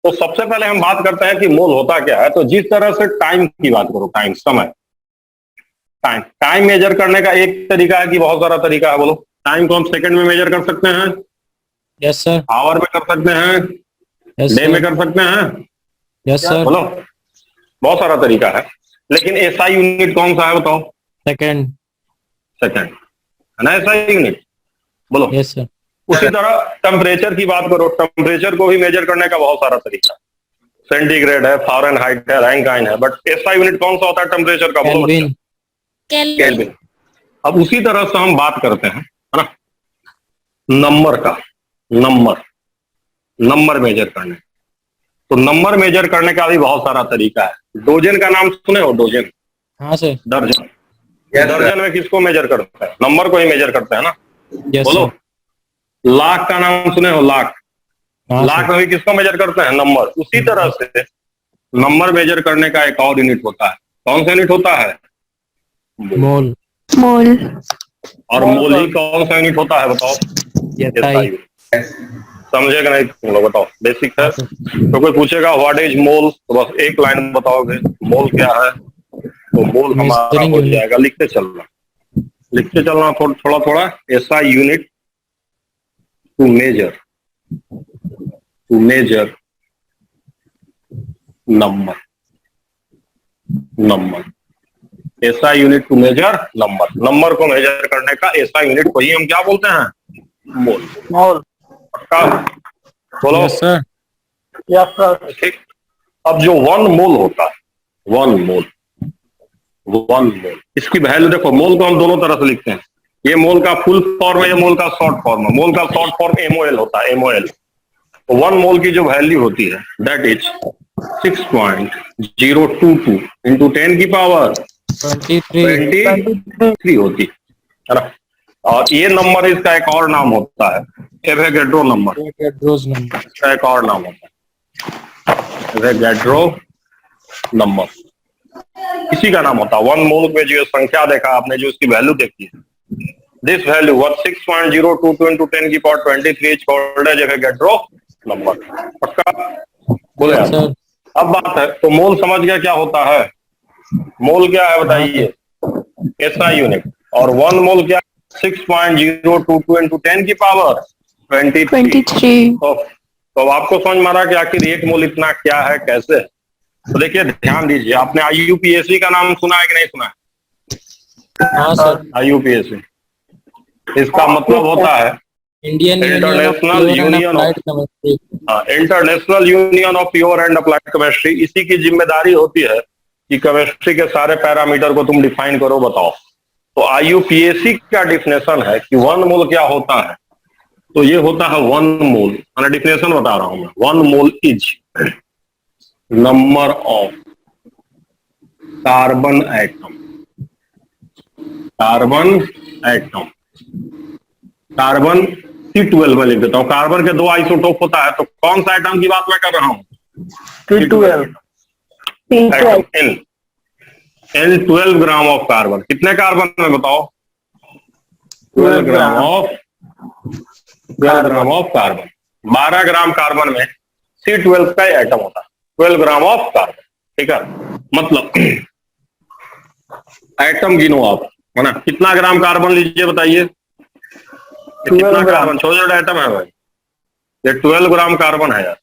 तो सबसे पहले हम बात करते हैं कि मोल होता क्या है। तो जिस तरह से टाइम की बात करो, टाइम, समय, टाइम टाइम मेजर करने का एक तरीका है कि बहुत सारा तरीका है। बोलो, टाइम को हम सेकंड में मेजर कर सकते हैं, यस सर, आवर में कर सकते हैं, यस डे में सर, कर सकते हैं, यस सर, बोलो, बहुत सारा तरीका है। लेकिन एसआई यूनिट कौन सा है बताओ? सेकंड, सेकंड है ना एसआई यूनिट, बोलो। यस सर, उसी तरह टेम्परेचर की बात करो, टेम्परेचर को भी मेजर करने का बहुत सारा तरीका है। सेंटीग्रेड है, फ़ारेनहाइट है, रैंकाइन है, बट एसआई यूनिट कौन सा होता है टेम्परेचर का? बोलो बच्चा। Kelvin, kelvin. अब उसी तरह से हम बात करते हैं, है ना, नंबर का। नंबर नंबर मेजर करने, तो नंबर मेजर करने का भी बहुत सारा तरीका है। डोजन का नाम सुने हो? डोजन, हाँ सर, दर्जन। दर्जन में किसको मेजर करते हैं? नंबर को ही मेजर करते हैं ना, यस बोलो। सर, लाख का नाम सुने हो? लाख, हाँ लाख सर, में भी किसको मेजर करते हैं? नंबर। उसी तरह से नंबर मेजर करने का एक और यूनिट होता है। कौन सा यूनिट होता है? मोल, मोल। और मोल ही कौन सा यूनिट होता है बताओ? एसआई, समझेगा नहीं तुम लोग? बताओ, बेसिक है। हाँ सर, तो कोई पूछेगा व्हाट इज मोल, तो बस एक लाइन में बताओगे मोल क्या है। तो मोल हमारा मेजरिंग हो यूनिट, जाएगा, लिखते चलना, लिखते चलना थोड़ा थोड़ा। SI unit to measure, to measure number, number. SI unit to measure number, number को मेजर करने का एसआई यूनिट को ही हम क्या बोलते हैं? मोल। मोल। पक्का? बोलो। Yes sir, yes sir. ठीक। अब जो वन मोल होता है, वन मोल, वन मोल, इसकी वैल्यू देखो। मोल को हम दोनों तरह से लिखते हैं। ये मोल का फुल फॉर्म है, ये मोल का शॉर्ट फॉर्म है। मोल का शॉर्ट फॉर्म एमओएल होता है, एमओएल। तो वन मोल की जो वैल्यू होती है दैट इज 6.022 इंटू 10 की पावर 23, 23 होती है ना। और ये नंबर, इसका एक और नाम होता है एवोगैड्रो नंबर। रोज नंबर, इसका एक और नाम होता है एवोगैड्रो नंबर, इसी का नाम होता है। वन मोल में जो संख्या देखा आपने, जो इसकी वैल्यू देखी है, दिस वैल्यू was 6.022 into 10 की power 23 is called as Avogadro number. पक्का? बोले यस आप। सर, अब बात है, तो मोल समझ गया क्या होता है? मोल क्या है हाँ बताइए? Sir, SI unit. और वन मोल क्या? 6.022 into 10 की पावर 23। 23। तो अब आपको समझ में आ रहा कि आखिर एक मोल इतना क्या है, कैसे? तो देखिए, ध्यान दीजिए, आपने आईयूपीएसी का नाम सुना है कि नहीं सुना है? हाँ सर, आईयूपीएसी, इसका मतलब होता है Indian union of international pure and union applied of, chemistry, international union of pure and applied chemistry. इसी की जिम्मेदारी होती है कि केमिस्ट्री के सारे पैरामीटर को तुम डिफाइन करो, बताओ। तो आईयूपीएसी का डिफिनेशन है कि वन मोल क्या होता है। तो ये होता है वन मोल, मैंने डिफिनेशन बता रहा हूं मैं। One mole is number of carbon atom, carbon atom, carbon C12 में लिख देता हूँ। कार्बन के दो आइसोटोप होता है, तो कौन सा एटम की बात मैं कर रहा हूँ? C12। Atom in 12 gram of carbon. कितने कार्बन में बताओ? 12 gram of, 12 gram of carbon. 12 gram carbon में C12 का एटम होता है, 12 ग्राम ऑफ कार्बन। ठीक है, मतलब एटम गिनो आप, है ना। कितना ग्राम कार्बन लीजिए बताइए? कितना कार्बन? छोटे छोटे एटम है भाई, ये 12 ग्राम कार्बन है यार,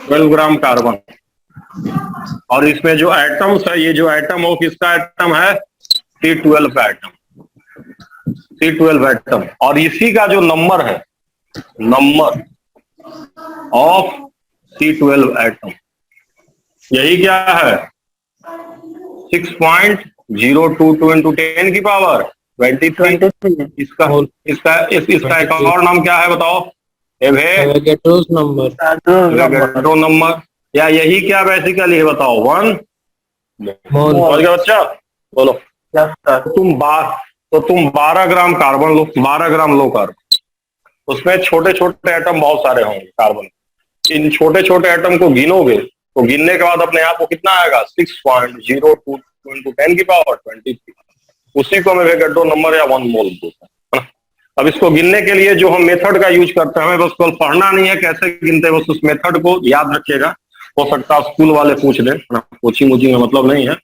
12 ग्राम कार्बन। और इसमें जो एटम्स है, ये जो एटम हो, किसका एटम है? C12 का एटम, C12 एटम। और इसी का जो नंबर है, नंबर ऑफ C12 एटम, यही क्या है? 6.022 इंटू 10 की पावर 23। इसका इसका एक और नाम क्या है बताओ? एवोगैड्रोस नंबर, एवोगैड्रो नंबर, या यही क्या बेसिकली है बताओ? वन मोल, समझ गया बच्चा? बोलो। तो तुम 12 ग्राम कार्बन लो, 12 ग्राम लो कार्बन, उसमें छोटे छोटे एटम बहुत सारे होंगे कार्बन। इन छोटे छोटे एटम को गिनोगे, तो गिनने के बाद अपने आप को कितना आएगा? 6.022 इंटू 10 की पावर 23। उसी को हम एवोगैड्रो नंबर या वन मोल बोलते हैं, है ना। अब इसको गिनने के लिए जो हम मेथड का यूज करते हैं, हमें बस केवल पढ़ना नहीं है कैसे गिनते हैं, बस उस मेथड को याद रखिएगा। हो सकता है स्कूल वाले पूछ लें, कोचिंग वोचिंग में मतलब नहीं है,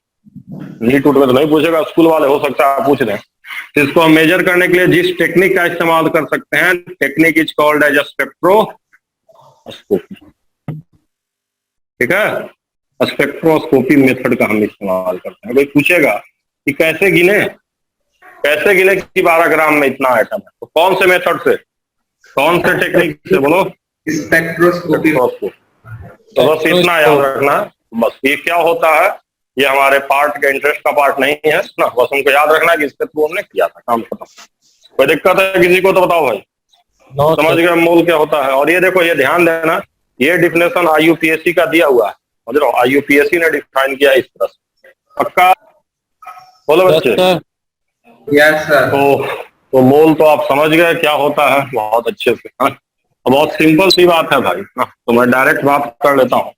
नीट उठ में तो नहीं पूछेगा, स्कूल वाले हो सकता है पूछ लें। तो इसको हम मेजर करने के लिए जिस टेक्निक का इस्तेमाल कर सकते हैं, technique is called as spectroscopy. ठीक है, स्पेक्ट्रोस्कोपी मेथड का हम इस्तेमाल करते हैं। कोई पूछेगा कि कैसे गिने कि 12 ग्राम में इतना आइटम है, तो कौन से मेथड से, कौन से टेक्निक से, बोलो? स्पेक्ट्रोस्कोपी। तो बस इतना याद रखना। बस ये क्या होता है, ये हमारे पार्ट के इंटरेस्ट का पार्ट नहीं है ना, बस हमको याद रखना कि इसके थ्रू हमने किया था, काम खत्म। कोई दिक्कत है किसी को तो बताओ भाई। समझ गए मोल क्या होता है? और ये देखो, ये ध्यान देना, ये डिफिनेशन IUPAC का दिया हुआ है, समझ लो, IUPAC ने डिफाइन किया इस तरह से। पक्का? बोलो बच्चे। Yes sir. तो मोल तो आप समझ गए क्या होता है बहुत अच्छे से, हाँ? बहुत सिंपल सी बात है भाई ना, तो मैं डायरेक्ट बात कर लेता हूँ,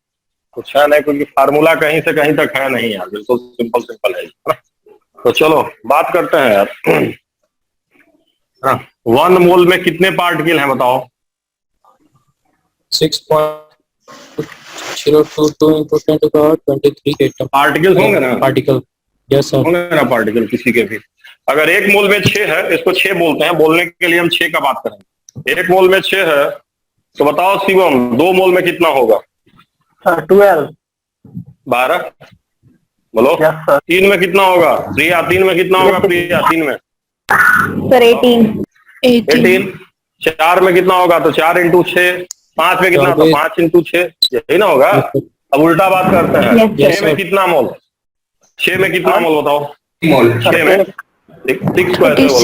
कुछ है नहीं, क्योंकि फार्मूला कहीं से कहीं तक है नहीं यार, बिल्कुल सिंपल है ना। तो चलो बात करते हैं यार। 1 मोल में कितने पार्टिकल हैं बताओ? 6.022 into 10 to the power 23 atom particle होंगे ना? पार्टिकल, यस सर, होंगे ना पार्टिकल किसी के भी। अगर 1 मोल में 6 है, इसको 6 बोलते हैं, बोलने के लिए हम 6 का बात करेंगे। 1 मोल में 6 है, तो बताओ शिवम 2 मोल में कितना होगा? 12। 12। बोलो। Yes sir. 3 में कितना होगा प्रिया? 3 में कितना होगा प्रिया? 3 में सर 18। 4 में कितना होगा? तो 4 इंटू 6। 5 में कितना? तो 5 इंटू 6, यही ना होगा। अब उल्टा बात करते हैं, 6 में कितना मोल? 6 में कितना मोल बताओ? 6 में 6 को ऐसे बोलो,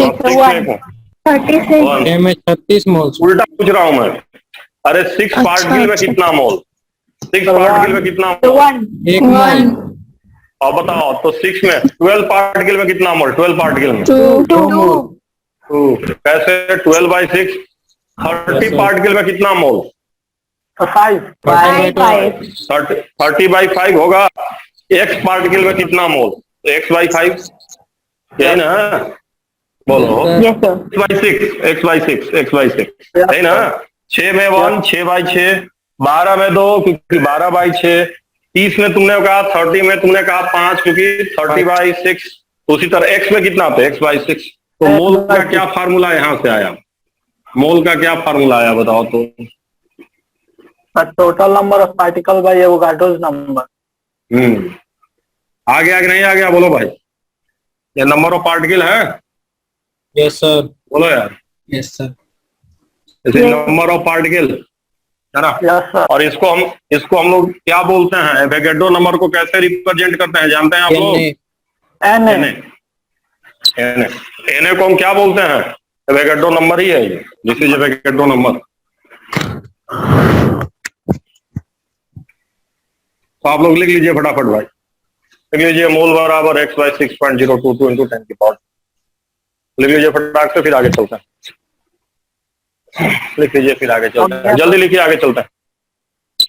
36 में 36 मोल। उल्टा पूछ रहा हूं मैं। अरे 6 पार्टिकल में कितना मोल? 6 पार्टिकल में कितना मोल? 1 मोल। और बताओ तो 6 में 12 पार्टिकल में कितना मोल? 12 पार्टिकल में 2। कैसे? 12/6 30 पार्टिकल में कितना मोल? 5। 30/5 होगा। x पार्टिकल में कितना मोल? तो x/5, यही ना? बोलो। Yes sir. x/6 यही ना? 6 में 1, 6/6, 12 में 2 क्योंकि 12/6, 30 में तुमने कहा, 30 में तुमने कहा 5 क्योंकि 30/6। उसी तरह x में कितना था? x/6। तो मोल का क्या फार्मूला यहाँ से आया? मोल का क्या फार्मूला आया बताओ तो? Total number of particle by Avogadro's number. आ गया कि नहीं आ गया? बोलो भाई। ये नंबर ऑफ पार्टिकल है? Yes sir. बोलो यार। Yes sir. जैसे नंबर ऑफ पार्टिकल है ना। Yes sir. और इसको हम लोग क्या बोलते हैं? एवोगाड्रो नंबर को कैसे रिप्रेजेंट करते हैं जानते हैं आप लोग? Na को हम क्या बोलते हैं? एवोगाड्रो नंबर ही है ये, दिस इज एवोगाड्रो नंबर। तो आप लोग लिख लीजिए फटाफट भाई, लिख लीजिए मोल बराबर x/6.022 into 10 की पावर। लिख लीजिए फटाक से, फिर आगे चलते हैं। लिख लीजिए फिर आगे चलते हैं, जल्दी लिखिए, आगे चलते हैं।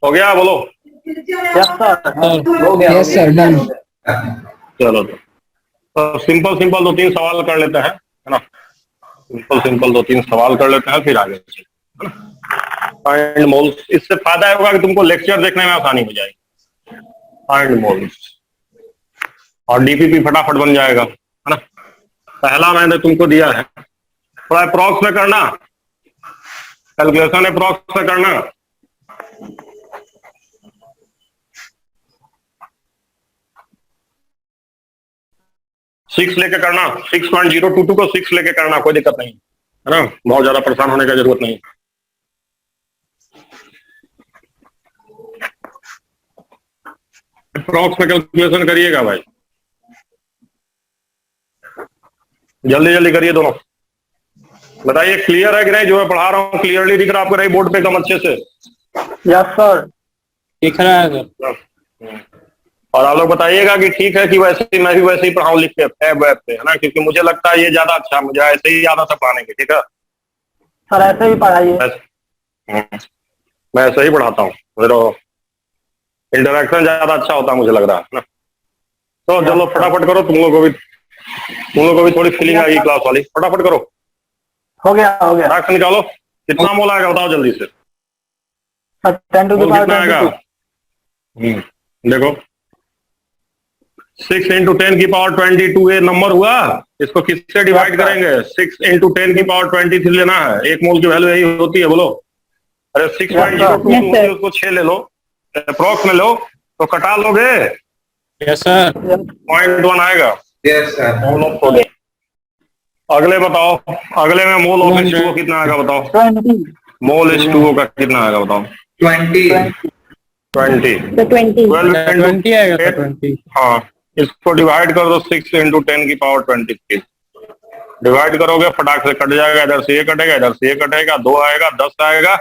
हो गया? बोलो। Yes sir. हो गया। Yes sir, done. चलो तो सिंपल 2-3 सवाल कर लेते हैं, है ना? सिंपल 2-3 सवाल कर लेते हैं, फिर आगे चलते हैं। फाइंड मोल्स, इससे फायदा होगा कि तुमको लेक्चर देखने में आसानी हो जाएगी। फाइंड मोल्स और डीपीपी फटाफट बन जाएगा, है ना? पहला मैंने तुमको दिया है, थोड़ा अप्रॉक्स में करना, कैलकुलेशन अप्रॉक्स में करना। सिक्स लेके करना, 6.022 को 6 लेके करना, कोई दिक्कत नहीं, है ना? बहुत ज्यादा परेशान होने की जरूरत नहीं। अप्रॉक्स में कैलकुलेशन करिएगा भाई, जल्दी जल्दी करिए दोनों। बताइए क्लियर है कि नहीं? जो मैं पढ़ा रहा हूँ क्लियरली दिख रहा है आपको नहीं बोर्ड पे कम अच्छे से? Yes sir. दिख रहा है सर। और आप लोग बताइएगा कि ठीक है कि वैसे ही मैं भी वैसे ही पढ़ाऊँ लिख के टैब वेब पे, है ना? क्योंकि मुझे लगता है ये ज्यादा अच्छा, मुझे ऐसे ही ज्यादा सब पढ़ाने की। ठीक है सर, ऐसे ही पढ़ाइए। मैं ऐसे ही पढ़ाता हूँ, मेरा इंटरेक्शन ज्यादा अच्छा होता है मुझे लग रहा है ना। तो चलो फटाफट करो, तुम लोग को भी थोड़ी फीलिंग आएगी क्लास वाली, फटाफट करो। हो गया हो गया फटाक से निकालो, कितना मोल आएगा बताओ जल्दी से। Sir 10 to the mole power कितना आएगा? 22 देखो 6 इंटू 10 की पावर 22 ये नंबर हुआ, इसको किससे डिवाइड करेंगे? 6 इंटू 10 की पावर 23 लेना है, एक मोल की वैल्यू यही होती है, बोलो। अरे 6.02 उसको 6 ले लो, अप्रोक्स में लो तो कटा लोगे, यस सर। 0.1 आएगा। Yes, sir. Mole of sodium. अगले बताओ, अगले में मोल ऑफ H2O कितना आएगा बताओ, 20 मोल H2O का कितना आएगा बताओ? 20. 20। तो 20 12 20 आएगा सर, 8, 20। हाँ, इसको डिवाइड कर दो 6 इंटू 10 की पावर 23। डिवाइड करोगे फटाक से कट जाएगा, इधर से ये कटेगा, इधर से ये कटेगा, 2 आएगा, 10 आएगा,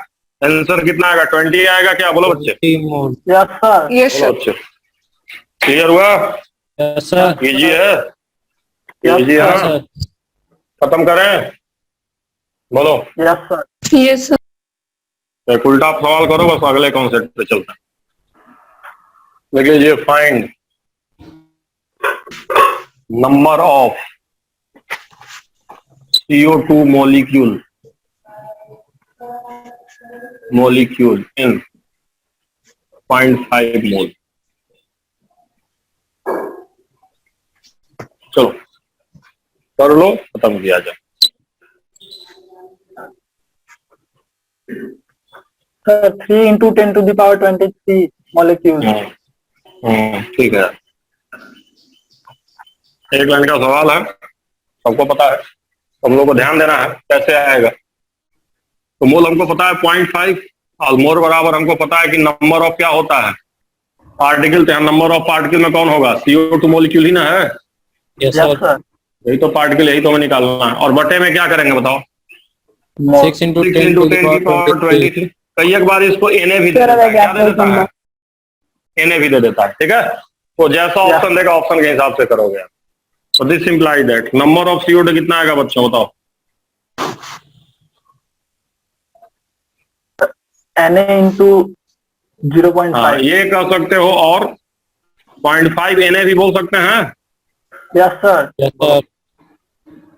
आंसर कितना आएगा? 20 आएगा क्या? बोलो बच्चे, 20 मोल। यस सर बोलो बच्चे। क्लियर हुआ? Yes sir. इजी है, इजी है यस ना? सर। खत्म करें, बोलो। Yes sir yes sir. एक उल्टा सवाल करो, बस अगले कॉन्सेप्ट पे चलते हैं। देख लीजिए, find number of CO2 molecule in 0.5 मोल। चलो कर लो, खत्म किया जाए। Sir 3 into 10 to the power 23 molecules ठीक है, एक लाइन का सवाल है, सबको पता है, सब लोगों को ध्यान देना है कैसे आएगा। तो मोल हमको पता है 0.5 और मोल बराबर हमको पता है कि नंबर ऑफ क्या होता है? पार्टिकल। तो नंबर ऑफ पार्टिकल में कौन होगा? CO2 मॉलिक्यूल ही ना है, यस यस सर। सर यही तो पार्टिकल, यही तो हमें निकालना है। और बटे में क्या करेंगे बताओ? 6 इंटू 6 10 इंटू टू 10 की पावर 23। कई एक बार इसको NA भी दे तेरह देता है, क्या ग्यारह दे देता है? NA भी दे देता है, ठीक है। तो जैसा ऑप्शन देगा ऑप्शन के हिसाब से करोगे आप। तो this imply that number of CO2 कितना आएगा बच्चों बताओ? Na into 0.5 हाँ, ये कह सकते हो, और 0.5 NA भी बोल सकते हैं। Yes sir yes sir.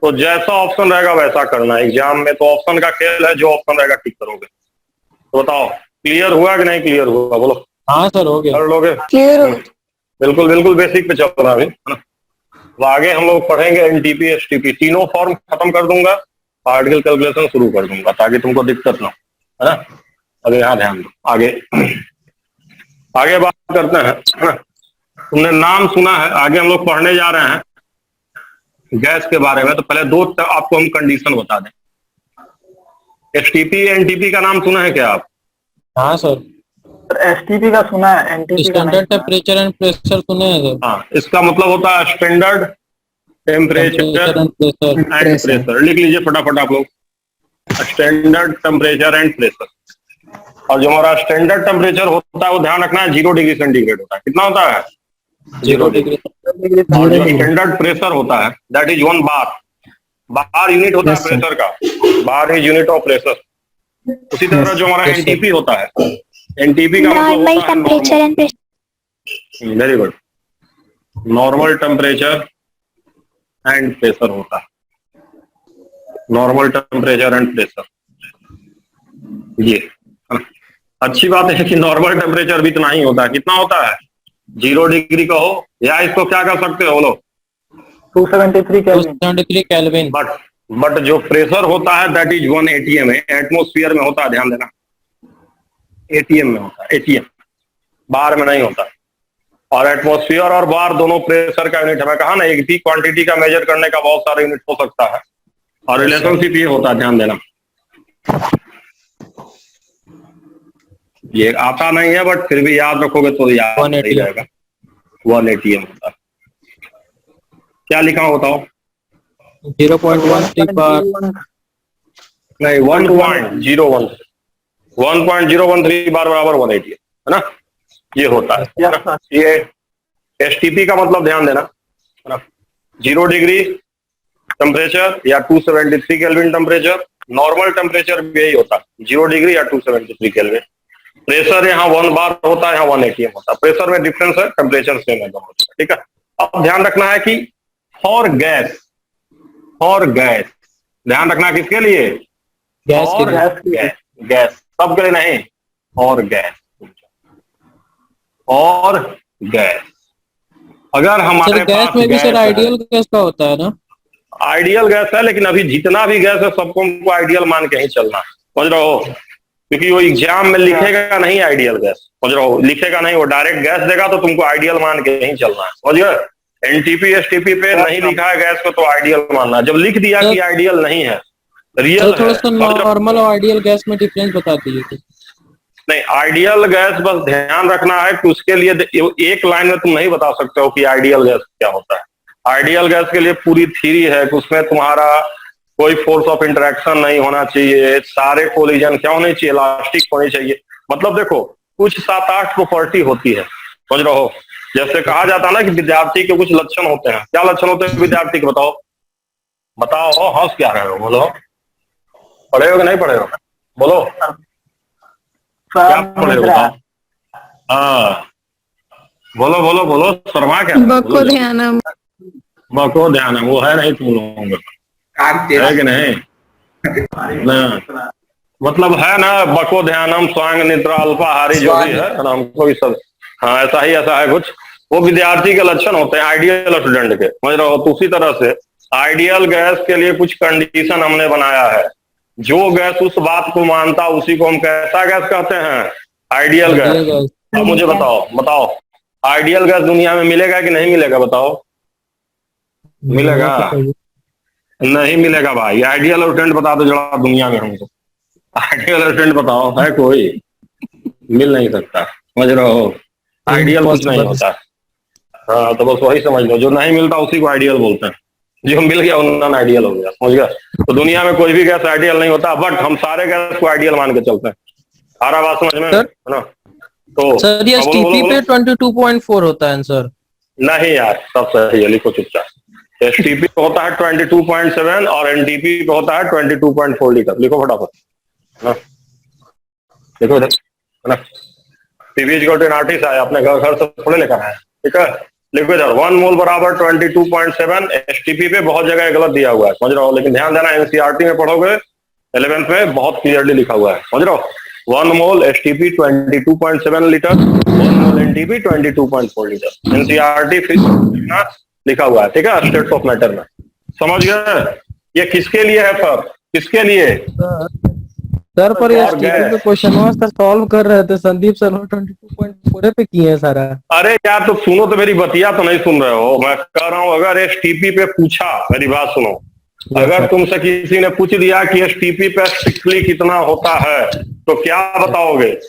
तो जैसा ऑप्शन रहेगा वैसा करना है एग्जाम में, तो ऑप्शन का खेल है, जो ऑप्शन रहेगा ठीक करोगे। तो बताओ क्लियर हुआ कि नहीं क्लियर हुआ, बोलो। हाँ सर, हो गया। कर लोगे? क्लियर हो बिल्कुल बिल्कुल बेसिक पे चल रहा है अभी, है ना। तो आगे हम लोग पढ़ेंगे NTP STP, तीनों फॉर्म खत्म कर दूंगा, पार्टिकल कैलकुलेशन शुरू कर दूंगा ताकि तुमको दिक्कत ना हो, है ना। अभी यहाँ ध्यान दो, आगे आगे बात करते हैं, है ना। तुमने नाम सुना है, आगे हम लोग पढ़ने जा रहे हैं गैस के बारे में। तो पहले दो आपको हम कंडीशन बता दें। STP NTP का नाम सुना है क्या आप? हाँ सर। STP का सुना है, NTP का नहीं स्टैंडर्ड सुना। टेम्परेचर एंड प्रेशर सुने हैं सर? हाँ, इसका मतलब होता है standard temperature and pressure. And pressure. लिख लीजिए फटाफट आप लोग, स्टैंडर्ड टेम्परेचर एंड प्रेशर। और जो हमारा स्टैंडर्ड टेम्परेचर होता है वो ध्यान रखना है 0 डिग्री सेंटीग्रेड होता है। कितना होता है? 0 डिग्री। और जो स्टैंडर्ड प्रेशर होता है that is 1 bar. Bar unit होता है प्रेशर का, bar is unit of pressure. उसी तरह जो हमारा NTP होता है, NTP का मतलब नॉर्मल होता है temperature and pressure. Very good, normal temperature and pressure होता है। नॉर्मल टेम्परेचर एंड प्रेशर, ये अच्छी बात है कि नॉर्मल टेम्परेचर भी इतना ही होता है। कितना होता है? 0 डिग्री कहो, या इसको क्या कर सकते हो बोलो? 273 केल्विन। 273 केल्विन। बट जो प्रेशर होता है दैट इज 1 ATM है, एटमोस्फियर में होता है, ध्यान देना। ATM में होता है, ATM, बार में नहीं होता। और एटमोस्फियर और बार दोनों प्रेशर का यूनिट। हमें कहा ना, एक भी क्वांटिटी का मेजर करने का बहुत सारा यूनिट हो सकता है, और रिलेशनशिप ये होता है, ध्यान देना। ये आता नहीं है बट फिर भी याद रखोगे तो याद नहीं रहेगा। 1 ATM होता है। क्या लिखा हो बताओ? 0.13 बार। नहीं, 1.013 बार बराबर 1 ATM, है ना। ये होता है, Yes, sir. ये STP का मतलब ध्यान देना, है ना। 0 डिग्री टेम्परेचर या 273 केल्विन टेम्परेचर। नॉर्मल टेम्परेचर भी यही होता है, 0 डिग्री या 273 केल्विन। प्रेशर यहाँ 1 बार होता है, यहाँ 1 ATM होता है। प्रेशर में डिफरेंस है, टेम्परेचर सेम है दोनों, ठीक है। अब ध्यान रखना है कि फॉर गैस ध्यान रखना किसके लिए? गैस के और लिए। गैस के लिए। गैस सबके लिए नहीं, और गैस, और गैस। अगर सर हमारे गैस पास में भी सर गैस आइडियल गैस का होता है ना? आइडियल गैस है, लेकिन अभी जितना भी गैस है सबको हमको आइडियल मान के ही चलना है, समझ रहे हो? क्योंकि वो एग्जाम में लिखेगा नहीं आइडियल गैस, समझ रहे हो? लिखेगा नहीं, वो डायरेक्ट गैस देगा तो तुमको आइडियल मान के ही चलना है, समझ गए? एनटीपी एसटीपी पे नहीं लिखा है गैस को तो आइडियल मानना है। जब लिख दिया कि आइडियल नहीं है, रियल सर थोड़ा है, सा समझ रहे हो? नॉर्मल और आइडियल गैस में डिफरेंस बता दीजिए। नहीं, आइडियल गैस बस ध्यान रखना है कि उसके लिए एक लाइन में तुम नहीं बता सकते हो कि आइडियल गैस क्या होता है। आइडियल गैस के लिए पूरी थ्योरी है कि उसमें तुम्हारा कोई फोर्स ऑफ इंटरेक्शन नहीं होना चाहिए, सारे कोलिजन क्या होने चाहिए, इलास्टिक होने चाहिए। मतलब देखो कुछ 7-8 प्रॉपर्टी होती है, समझ रहे हो? जैसे कहा जाता है ना कि विद्यार्थी के कुछ लक्षण होते हैं। क्या लक्षण होते हैं विद्यार्थी के? बताओ बताओ, हंस क्या रहे हो? बोलो, पढ़े हो कि नहीं पढ़े हो? बोलो क्या पढ़े हो? बताओ। हाँ, बोलो बोलो बोलो, शर्मा क्या रहे हो? बको बोलो, ध्यानम। बको ध्यान है, वो है नहीं तुम लोगों में, है कि नहीं? ना, मतलब है ना, बको ध्यानम, स्वांग निद्रा, अल्पाहारी, जो भी है ना, हमको भी सब, हाँ ऐसा ही ऐसा है कुछ। वो विद्यार्थी के लक्षण होते हैं आइडियल स्टूडेंट के, समझ रहे हो? तो उसी तरह से आइडियल गैस के लिए कुछ कंडीशन हमने बनाया है। जो गैस उस बात को मानता उसी को हम कैसा गैस कहते हैं? Ideal gas. अब मुझे बताओ बताओ, आइडियल गैस दुनिया में मिलेगा कि नहीं मिलेगा? बताओ, मिलेगा? नहीं मिलेगा भाई। आइडियल स्टूडेंट बता दो जरा दुनिया में हमको, आइडियल स्टूडेंट बताओ, है कोई? मिल नहीं सकता, समझ रहे हो? आइडियल कुछ नहीं होता। हाँ, तो बस वही समझ लो, जो नहीं मिलता उसी को आइडियल बोलते हैं, जो मिल गया वो नॉन आइडियल हो गया, समझ गया? तो दुनिया में कोई भी गैस आइडियल नहीं होता, बट हम सारे गैस को आइडियल मान के चलते हैं। सारा बात समझ में है ना? तो सर ये हाँ, बोलो, एसटीपी बोलो, पे 22.4 होता है आंसर। नहीं यार, सब सही है, लिखो चुपचाप। एसटीपी पे होता है 22.7 और एनटीपी पे होता है 22.4 लीटर। लिखो फटाफट, हाँ लिखो इधर, है ना? पीवीज को एनआरटी से आया, अपने घर से थोड़े लेकर आया, ठीक है? लिखो इधर 1 मोल बराबर 22.7। एसटीपी पे बहुत जगह गलत दिया हुआ है, समझ रहे हो? लेकिन ध्यान देना, एनसीईआरटी में पढ़ोगे 11th में बहुत क्लियरली लिखा हुआ है, समझ रहे हो? 1 मोल एसटीपी 22.7 लीटर, 1 मोल एनटीपी 22.4 लीटर। एनसीईआरटी लिखा हुआ है, ठीक है? स्टेट्स ऑफ मैटर में, समझ गए? ये किसके लिए है सर? किसके लिए? सर पर ये और एसटीपी गैस। पे क्वेश्चन सर सॉल्व कर रहे थे, संदीप सर 22.4 पे किए हैं सारा। अरे यार, तो सुनो तो, मेरी बतिया तो नहीं सुन रहे हो? मैं कह रहा हूं अगर एसटीपी पे पूछा, मेरी बात सुनो, अगर तुमसे किसी ने पूछ दिया कि एसटीपी पे स्ट्रिक्टली कितना होता है तो क्या बताओगे?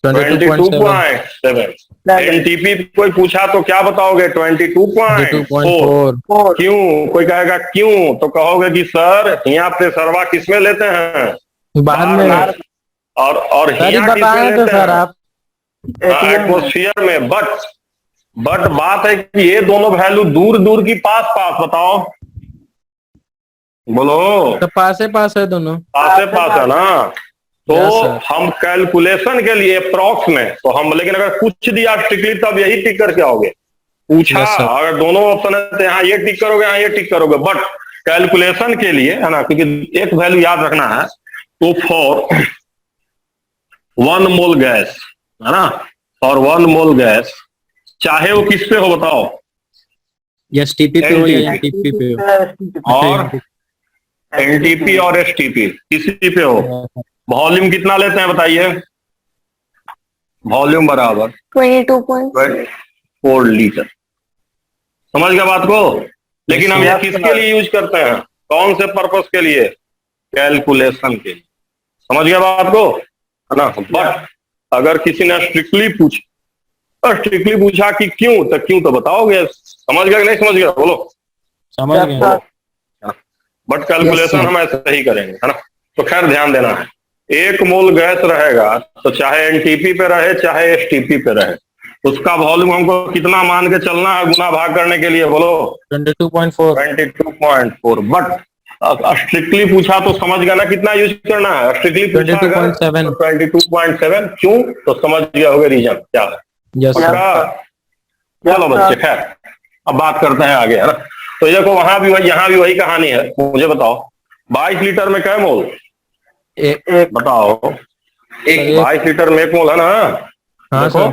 22.7। एनटीपी कोई पूछा तो क्या बताओगे? 22.4। क्यों? कोई कहेगा क्यों, तो कहोगे कि सर यहाँ पे सरवा किसमें लेते हैं? बाद में और सर हिया किसमें बताए थे लेते सर हैं? आप। एटमोस्फियर में। बट बात है कि ये दोनों वैल्यू दूर दूर की पास पास, बताओ बोलो। तो पास है दोनों। पास है ना? तो Yes, sir. हम कैलकुलेशन के लिए अप्रॉक्स में तो हम, लेकिन अगर पूछ दिया स्ट्रिक्टली तब यही टिक करके आओगे। पूछा Yes, sir. अगर दोनों ऑप्शन है तो यहाँ ये टिक करोगे, यहाँ ये टिक करोगे। बट कैलकुलेशन के लिए, है ना, क्योंकि एक वैल्यू याद रखना है, तो फॉर 1 मोल गैस, है ना, फॉर 1 मोल गैस, चाहे वो किस पे हो बताओ, एसटीपी पे हो या एनटीपी पे हो, और एनटीपी और एसटीपी किसी पे हो, वॉल्यूम कितना लेते हैं बताइए? वॉल्यूम बराबर 22.4। लीटर। समझ गया बात को? लेकिन हम यह किसके लिए यूज करते हैं? कौन से पर्पस के लिए? कैलकुलेशन के लिए। समझ गया बात को, है ना? बट अगर किसी ने स्ट्रिक्टली पूछा कि क्यों, तो क्यों तो बताओगे। समझ गया कि नहीं समझ गया? बोलो। समझ गए। बट कैलकुलेशन हम ऐसे ही करेंगे, है ना? तो खैर ध्यान देना है, 1 मोल गैस रहेगा तो चाहे एनटीपी पे रहे चाहे एसटीपी पे रहे, उसका वॉल्यूम हमको कितना मान के चलना है गुना भाग करने के लिए? बोलो। 22.4। बट स्ट्रिक्टली पूछा तो समझ गया ना कितना यूज करना है? स्ट्रिक्टली पूछा 22.7। क्यों? तो समझ गया होगा रीजन क्या है। चलो बच्चे, खैर अब बात करते हैं आगे, है ना? तो देखो वहां भी वही, यहाँ भी वही कहानी है। मुझे बताओ, 22 लीटर में क्या मोल? एक बताओ। एक 22 लीटर में 1 मोल है ना? हाँ देखो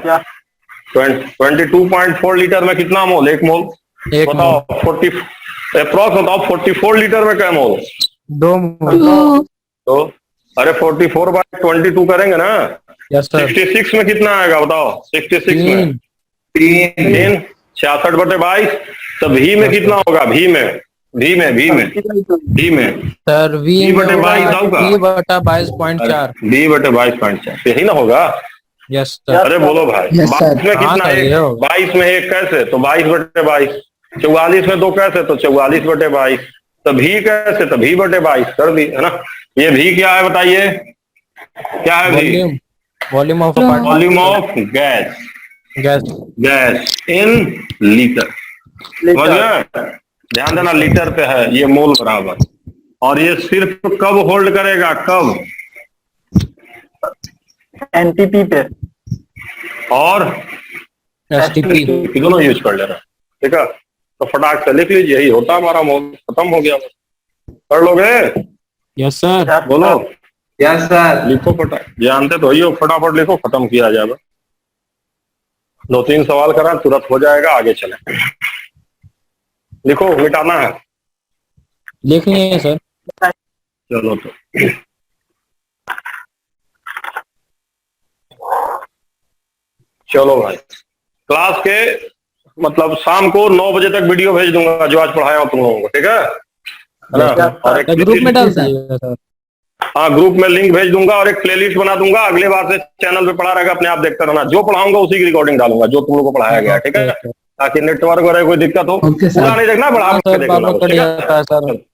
सर 22.4 लीटर में कितना मोल? 1 मोल। एक बताओ 40 अप्रॉक्स बताओ 44 लीटर में क्या मोल? 2 मोल। दो तो अरे 44/22 करेंगे ना? यस सर 66 में कितना आएगा बताओ? 66 में 3 3 66/22। तो भी में कितना होगा? भी में सर वी बी में बटे होगा 22 होगा। 20/22.4। बी बटे 22.4 यही ना होगा? यस सर अरे बोलो भाई। Yes, sir. 22 में हाँ कितना सर, है? ये होगा। 22 में 1 कैसे? तो 22/22। 44 में 2 कैसे? तो 44/22। तो भी कैसे? तो भी बटे 22 कर दी है ना? ये भी क्या है बताइए? क्या है भी? Volume of volume of gas. Gas. Gas in litre. समझ गए? ध्यान देना लीटर पे है, ये मोल बराबर। और ये सिर्फ कब होल्ड करेगा? कब? एनटीपी पे। और एसटीपी। दोनों यूज कर ले रहा है। ठीक है, तो फटाक से लिख लीजिए, यही होता है हमारा मोल। खत्म हो गया। कर लोगे? यस सर बोलो। Yes sir. लिखो फटाक, जानते तो ही हो, फटाफट लिखो, खत्म किया जाएगा। 2-3 सवाल करा तुरंत हो जाएगा, आगे चले। लिखो, मिटाना है। लिख लिए सर। चलो तो चलो भाई, क्लास के मतलब शाम को 9 बजे तक वीडियो भेज दूंगा जो आज पढ़ाया हूं तुम लोगों को। ठीक है ना? और एक ग्रुप में डाल दीजिएगा सर। हाँ, ग्रुप में लिंक भेज दूंगा और एक प्लेलिस्ट बना दूंगा। अगले बार से चैनल पे पढ़ा रहेगा, अपने आप देखते रहना। जो पढ़ाऊंगा उसी की रिकॉर्डिंग डालूंगा जो तुम लोग को पढ़ाया गया है। ठीक है, ताकि नेटवर्क वगैरह कोई दिक्कत हो। पूरा नहीं देखना, बढ़ा के सर देखना बार बस, कट ठीक है? जाता है सर।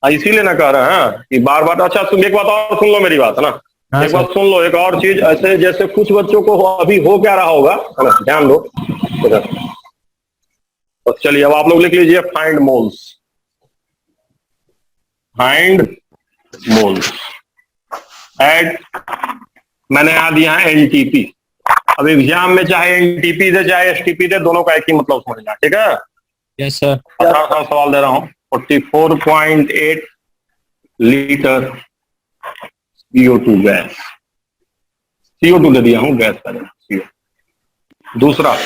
इसीलिए ना कह रहे हैं कि बार बार। अच्छा सुन, एक बात और सुन लो मेरी बात, है ना? हाँ एक सर। बात सुन लो, एक और चीज। ऐसे जैसे कुछ बच्चों को अभी हो क्या रहा होगा, है ना? ध्यान दो। तो चलिए अब आप लोग लिख लीजिए find moles. Find moles at, मैंने यहां दिया है एनटीपी। अब एग्जाम में चाहे एनटीपी दे चाहे एसटीपी दे, दोनों का एक ही मतलब समझना। ठीक है, यस सर। आसान सवाल दे रहा हूं। 44.8 लीटर CO2 गैस। CO2 दे दिया हूं, गैस का CO। दूसरा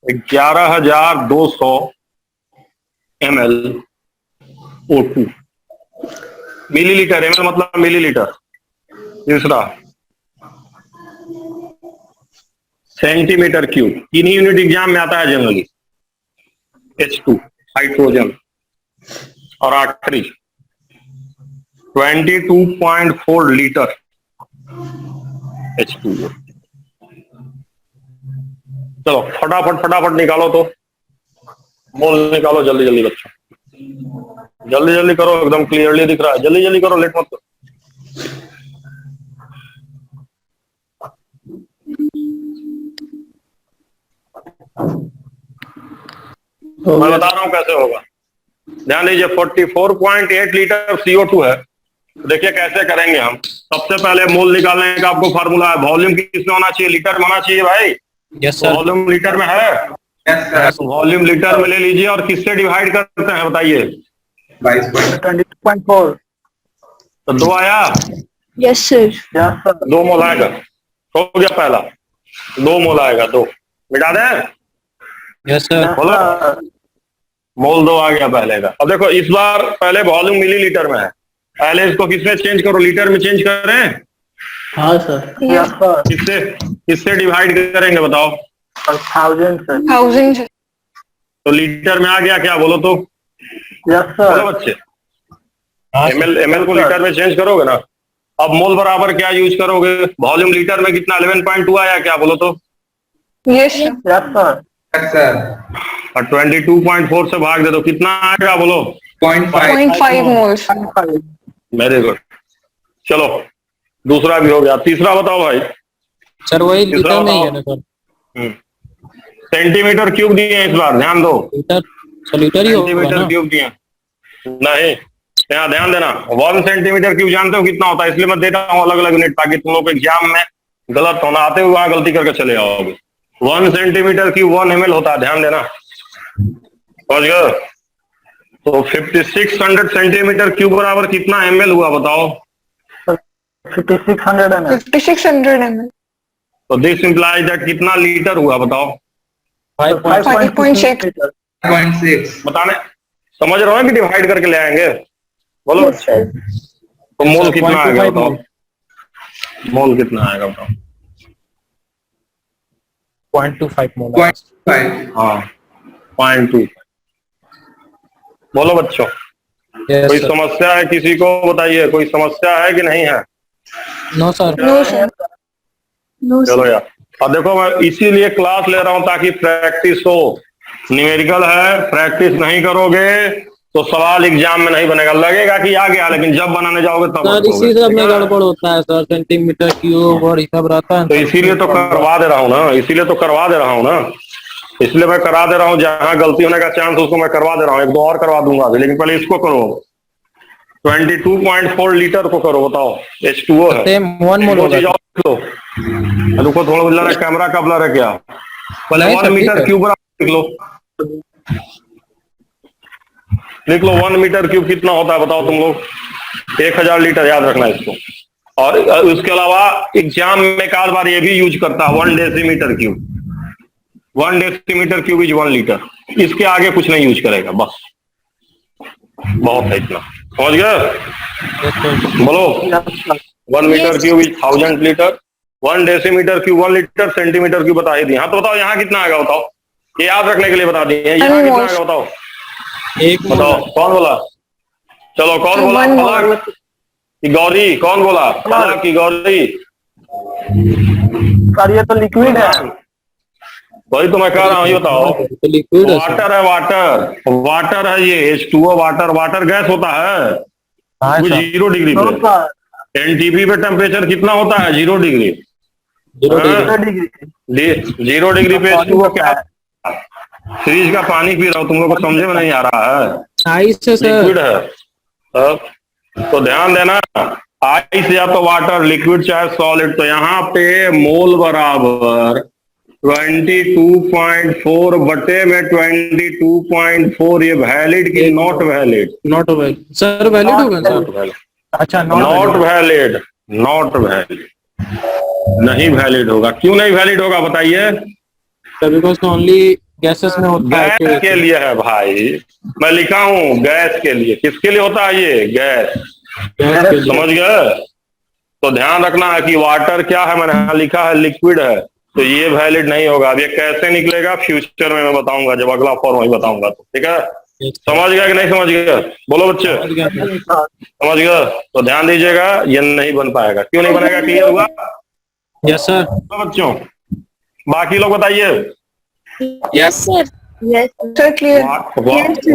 11,200 ml O2। मिलीलीटर, ml मतलब मिलीलीटर। तीसरा सेंटीमीटर क्यूब। किन्हीं यूनिट एग्जाम में आता है जनरली। H2 hydrogen. और आखिरी 22.4 लीटर H2O। चलो फटाफट फटाफट निकालो तो, मोल निकालो जल्दी जल्दी बच्चों, जल्दी जल्दी करो। एकदम क्लियरली दिख रहा है, जल्दी जल्दी करो, लेट मत करो। मैं बता रहा हूं कैसे होगा, ध्यान दीजिए। 44.8 लीटर CO2 है। देखिए कैसे करेंगे हम। सबसे पहले मोल निकालने का आपको फार्मूला है। वॉल्यूम किसमें होना चाहिए? लीटर में होना चाहिए भाई। Yes sir. वॉल्यूम लीटर में है। Yes sir. वॉल्यूम लीटर में ले लीजिए और किससे डिवाइड करते हैं बताइए? 22.4। तो 2 आया, यस सर। Yes sir. 2 मोल आएगा। हो गया पहला, 2 मोल आएगा। 2 मिटा दें? Yes sir. बोलो। मोल 2 आ गया पहले का। अब देखो इस बार पहले वॉल्यूम मिलीलीटर में है, पहले इसको किसमें चेंज करो? लीटर में चेंज करें। हाँ सर। Yes sir. किससे किससे डिवाइड करेंगे बताओ? 1000 सर। 1000 तो लीटर में आ गया क्या? बोलो तो। यस बोलो सर। बच्चे। हाँ एमएल को लीटर में चेंज करोगे ना? अब मोल बराबर क्या यूज करोगे? वॉल्यूम लीटर में कितना? 11.2 आया क्या? बोलो तो। Yes sir. Yes sir. Yes sir. और 22.4 से भाग दे दो, कितना आएगा? बोलो। 0.5 0.5 मोल्स। Very good. चलो दूसरा भी हो गया, तीसरा बताओ भाई। सर वही तीसरा लीटर में ही बताओ। है ना सर? सेंटीमीटर क्यूब दिए हैं इस बार, ध्यान दो। लीटर। सर लीटर ही होगा सेंटीमीटर ना? क्यूब दिए नहीं, यहाँ ध्यान देना। 1 सेंटीमीटर क्यूब जानते हो कितना होता है? इसलिए मैं देता हूँ अलग अलग यूनिट, ताकि तुम लोग को एग्जाम में गलत होना, आते हुए वहां गलती करके चले आओगे। 1 सेंटीमीटर क्यूब 1 ml होता है, ध्यान देना। समझ गए? तो 5600 सेंटीमीटर क्यूब बराबर कितना ml हुआ बताओ? 5600 ml. 5600 ml. तो दिस इंप्लाइज दैट कितना लीटर हुआ बताओ? 5.6. 5.6. बताने समझ रहे हो कि डिवाइड करके ले आएंगे? बोलो। Yes, sir. तो मोल Sir, कितना आएगा 0.25 बताओ? मोल कितना आएगा बताओ? 0.25 मोल। 0.5. हाँ 0.2। बोलो बच्चों, Yes, कोई sir. समस्या है किसी को? बताइए, कोई समस्या है कि नहीं है? No, sir. No, sir. No, चलो sir. यार, अब देखो मैं इसीलिए क्लास ले रहा हूं ताकि प्रैक्टिस हो। न्यूमेरिकल है, प्रैक्टिस नहीं करोगे तो सवाल एग्जाम में नहीं बनेगा। लगेगा कि आ गया, लेकिन जब बनाने जाओगे तब सर अटकोगे। इसी सब में ठीक है? गड़बड़ होता है सर, सेंटीमीटर क्यूब और ये सब रहता है तो इसीलिए तो करवा दे रहा हूँ ना, इसीलिए तो करवा दे रहा हूँ ना, इसलिए मैं करा दे रहा हूँ। जहां गलती होने का चांस उसको मैं करवा दे रहा हूँ। एक दो और करवा दूंगा अभी, लेकिन पहले इसको करो। 22.4 लीटर को करो, बताओ। H2O है। सेम 1 मोल दो होगा चीज सर। और लिख लो। रुको थोड़ा ब्लर है, कैमरा का ब्लर है क्या? पहले नहीं 1 सर, ठीक मीटर है। क्यूब लिख लो। लिख लो 1 मीटर क्यूब कितना होता है बताओ तुम लोग? 1000 लीटर, याद रखना इसको। और उसके अलावा एग्जाम में एक आध बार ये भी यूज करता है 1 decimetre cube. 1 decimetre cube is 1 litre. इसके आगे कुछ नहीं यूज करेगा, बस बहुत है इतना। समझ गए? Yes, sir. बोलो। 1 metre Yes. Cube is 1000 litre. 1 decimetre cube 1 litre. Centimetre cube बता ही दिया। हाँ तो बताओ यहाँ कितना आएगा बताओ? ये याद रखने के लिए बता दिए। यहाँ कितना Almost. आएगा बताओ? एक मोल बताओ कौन बोला? चलो कौन बोला? 1 फलक mole. की गौरी? कौन बोला? फलक की गौरी? सर ये तो लिक्विड है. वही तो मैं कह रहा हूँ, ये बताओ। तो लिक्विड है सर। वाटर है, वाटर वाटर है ये। H2O water. वाटर गैस होता है हाँ वो सर, 0 डिग्री नो पे। सर. एनटीपी पे टेम्परेचर कितना होता है? 0 डिग्री। 0 हाँ? डिग्री। 0 डिग्री पे H2O क्या? फ्रिज का पानी पी रहा हूँ, तुम लोग को समझे में नहीं आ रहा है? आइस से सर। लिक्विड है। तो ध्यान देना, आइस या तो वाटर, लिक्विड चाहे सॉलिड। तो यहाँ पे मोल बराबर 22.4 बटे में 22.4। ये वैलिड की not valid? Not valid sir, valid होगा सर। अच्छा नॉट वैलिड। नॉट वैलिड नहीं वैलिड होगा। क्यों नहीं वैलिड होगा बताइए? बिकॉज ओनली गैसेस में होता है। गैस के लिए है भाई, मैं लिखा हूं गैस के लिए। किसके लिए होता है ये? गैस। गैस के लिए। समझ गए? तो ध्यान रखना है कि वाटर क्या है, मैंने यहाँ लिखा है लिक्विड है, तो ये वैलिड नहीं होगा। अब ये कैसे निकलेगा फ्यूचर में मैं बताऊंगा, जब अगला फॉर्म ही बताऊंगा तो। ठीक है? समझ गया कि नहीं समझ गया? बोलो बच्चे, समझ गया? तो ध्यान दीजिएगा, ये नहीं बन पाएगा। क्यों नहीं बनेगा? क्लियर हुआ? Yes sir. तो बच्चों बाकी लोग बताइए। Yes. Sir. Yes. Sir, clear.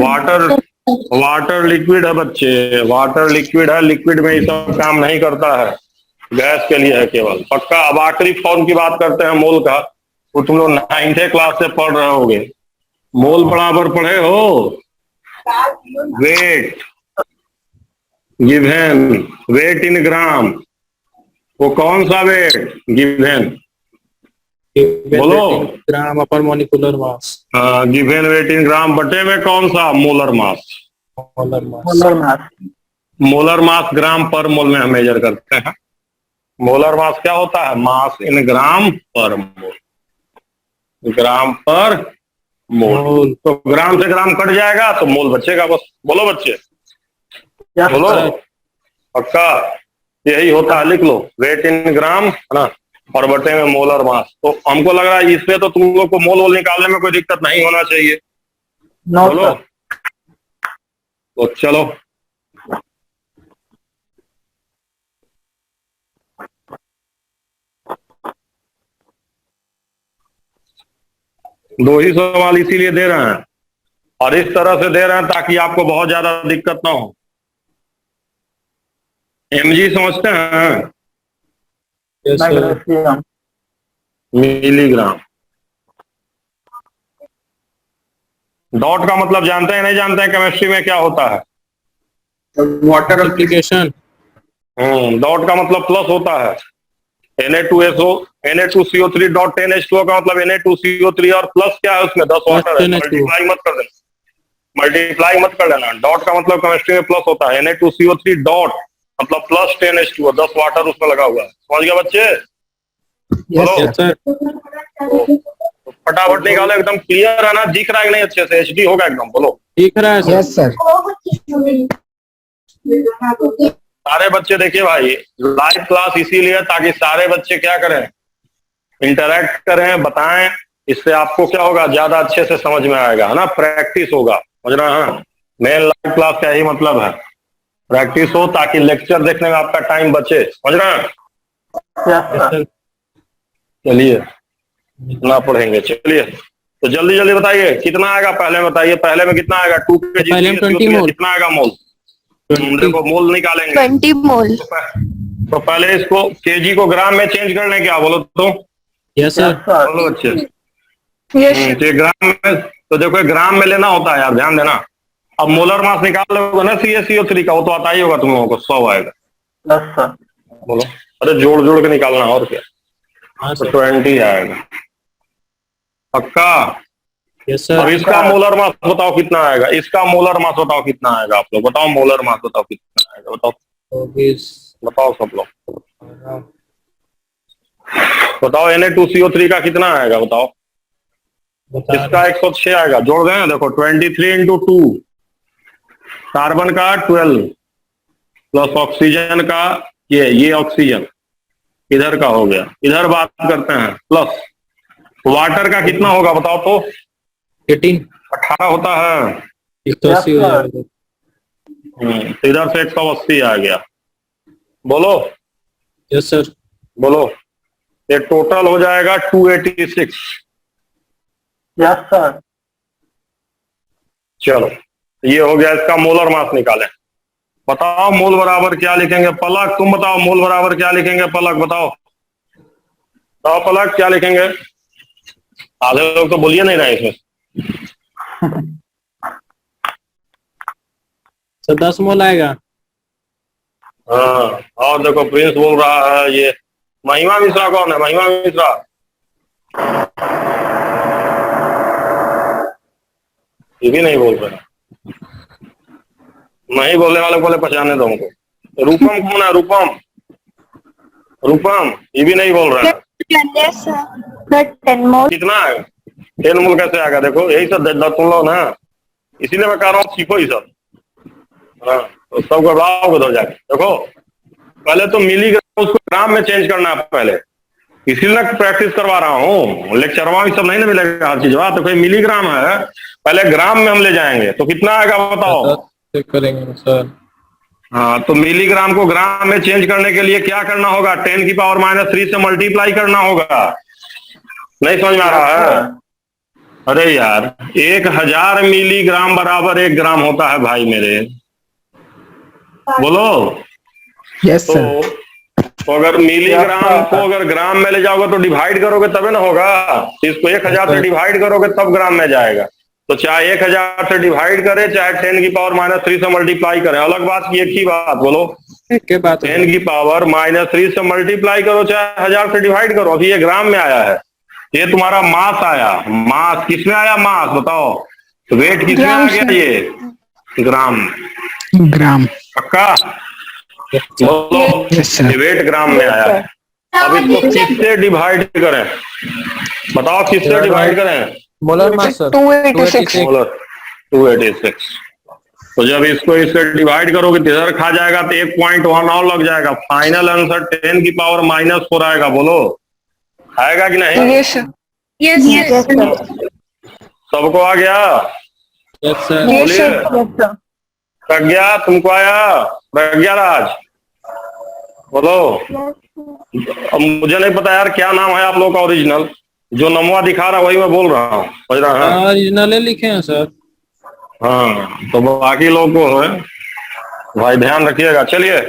Water water liquid है बच्चे, वाटर लिक्विड है। लिक्विड में ये सब काम नहीं करता है, गैस के लिए है केवल। पक्का? अब आखिरी फॉर्म की बात करते हैं मोल का। वो तुम लोग 9th क्लास से पढ़ रहे होगे। मोल बराबर पढ़े हो? Weight given, weight in gram. वो कौन सा वेट गिवन? बोलो। Gram upon molecular mass. Given weight in gram बटे में कौन सा? Molar mass. Molar mass. Molar mass. Molar mass gram per mole में हम मेजर करते हैं। मोलर मास क्या होता है? मास इन ग्राम पर मोल। ग्राम पर मोल। तो ग्राम से ग्राम कट जाएगा तो मोल बचेगा बस। बोलो बच्चे, बोलो। पक्का? यही होता है, लिख लो। वेट इन ग्राम है ना, और बटे में मोलर मास। तो हमको लग रहा है इससे तो तुम लोग को मोल वोल निकालने में कोई दिक्कत नहीं होना चाहिए। नो बोलो। सर. तो चलो, दो ही सवाल इसीलिए दे रहे हैं, और इस तरह से दे रहे हैं ताकि आपको बहुत ज्यादा दिक्कत ना हो। mg समझते हैं? Yes sir. Magnesium. Milligram. Dot का मतलब जानते हैं नहीं जानते हैं? केमिस्ट्री में क्या होता है? Water application. डॉट का मतलब प्लस होता है। Na2SO Na2CO3 डॉट 10H2O का मतलब Na2CO3, और प्लस क्या है उसमें? 10 वाटर है। NH2O। मल्टीप्लाई मत कर देना, मल्टीप्लाई मत कर लेना। डॉट का मतलब केमिस्ट्री में प्लस होता है। Na2CO3 डॉट मतलब प्लस 10H2O, 10 वाटर उसमें लगा हुआ है। समझ गया बच्चे? बोलो। Yes sir. तो फटाफट निकालो, एकदम क्लियर है ना? दिख रहा है कि नहीं अच्छे से? HD होगा एकदम। बोलो। दिख रहा है सर। Yes sir. सारे बच्चे देखिए भाई, लाइव क्लास इसीलिए है ताकि सारे बच्चे क्या करें, इंटरैक्ट करें, बताएं। इससे आपको क्या होगा, ज्यादा अच्छे से समझ में आएगा, है ना? प्रैक्टिस होगा। समझ रहे हैं? मेन लाइव क्लास का यही मतलब है, प्रैक्टिस हो ताकि लेक्चर देखने में आपका टाइम बचे। समझ रहे हैं? चलिए ना पढ़ेंगे। चलिए तो जल्दी जल्दी बताइए कितना आएगा। पहले में बताइए, पहले में कितना आएगा? 2 kg पहले में 20 मोल। कितना आएगा मोल? देखो मोल निकालेंगे 20 मोल। तो पहले इसको केजी को ग्राम में चेंज करने क्या? बोलो तो। Yes sir. बोलो अच्छे। यस ये ग्राम में, तो देखो ग्राम में लेना होता है यार, ध्यान देना। अब मोलर मास निकाल लोगे ना CaCO3 का, वो तो आता ही होगा तुम लोगों को, 100 आएगा। बोलो। अरे जोड़ जोड़ के निकालना, और क्या? हाँ तो सर। 20 आएगा पक्का। यस और सर। इसका मोलर मास बताओ कितना आएगा? इसका मोलर मास बताओ कितना आएगा? आप लोग बताओ, मोलर मास बताओ कितना आएगा? बताओ 24। बताओ सब लोग बताओ। Na2CO3 का कितना आएगा बताओ? इसका 106 आएगा। जोड़ दें, देखो 23 × 2, कार्बन का 12 प्लस ऑक्सीजन का ये ऑक्सीजन इधर का हो गया। इधर बात करते हैं प्लस वाटर का कितना होगा बताओ तो? 18 होता है। 180 हो जाएगा। तो इधर से 180 आ गया। बोलो। Yes sir. बोलो। ये टोटल हो जाएगा 286। Yes sir. चलो ये हो गया, इसका मोलर मास निकालें। बताओ मोल बराबर क्या लिखेंगे? पलक तुम बताओ, मोल बराबर क्या लिखेंगे? पलक बताओ। बताओ पलक क्या लिखेंगे? आधे लोग तो बोलिए नहीं रहे इसमें। सर 10 मोल आएगा। हाँ, और देखो प्रिंस बोल रहा है। ये महिमा मिश्रा कौन है? महिमा मिश्रा। ये भी नहीं बोल रहे। नहीं बोलने वाले बोले पहचाने दो हमको। रूपम कौन है? रूपम। रूपम ये भी नहीं बोल रहा है। Yes sir. But 10 more. कितना है? 10 मोल कैसे आएगा? देखो यही सब तुम लोग ना, इसीलिए मैं कह रहा हूँ सीखो ही सब। हाँ, तो सब गड़बड़ाओ उधर जाके। देखो पहले तो मिलीग्राम उसको ग्राम में चेंज करना है पहले, इसीलिए प्रैक्टिस करवा रहा हूँ। लेक्चर में सब नहीं ना मिलेगा हर चीज। तो कोई मिलीग्राम है, पहले ग्राम में हम ले जाएंगे तो कितना आएगा बताओ? चेक करेंगे सर। हाँ, तो मिलीग्राम को ग्राम में चेंज करने के लिए क्या करना होगा? 10⁻³ से मल्टीप्लाई करना होगा। नहीं समझ में आ रहा है? अरे यार 1000 मिलीग्राम बराबर 1 ग्राम होता है भाई मेरे। बोलो। Yes sir. तो अगर मिलीग्राम को अगर ग्राम में ले जाओगे तो डिवाइड करोगे तभी ना होगा। इसको 1000 से डिवाइड करोगे तब ग्राम में जाएगा। तो चाहे 1000 से डिवाइड करे, चाहे 10⁻³ से मल्टीप्लाई करें, अलग बात की एक ही बात। बोलो। क्या बात है? 10⁻³ से मल्टीप्लाई करो, चाहे 1000 से डिवाइड करो। अभी ये ग्राम में आया है। ये तुम्हारा मास आया। मास किसमें आया? मास बताओ। वेट किसमें आ गया? ये ग्राम। ग्राम। पक्का? बोलो। Yes sir. वेट ग्राम में आया है। अब इसको किससे डिवाइड करें? बताओ किससे डिवाइड करें? Molar mass sir 286. मोलर 286। तो जब इसको इससे डिवाइड करोगे तो इधर खा जाएगा तो 1.1 और लग जाएगा। फाइनल आंसर 10⁻⁻⁴ आएगा। बोलो आएगा कि नहीं? Yes sir. Yes sir. सबको आ गया? Yes sir. Yes sir. बोलिए। प्रज्ञा तुमको आया? प्रज्ञा राज बोलो। अब मुझे नहीं पता यार क्या नाम है आप लोग का ओरिजिनल। जो नमवा दिखा रहा वही मैं बोल रहा हूँ। समझ रहा है? ओरिजिनल लिखे हैं सर। हाँ, तो बाकी लोग को है भाई ध्यान रखिएगा। चलिए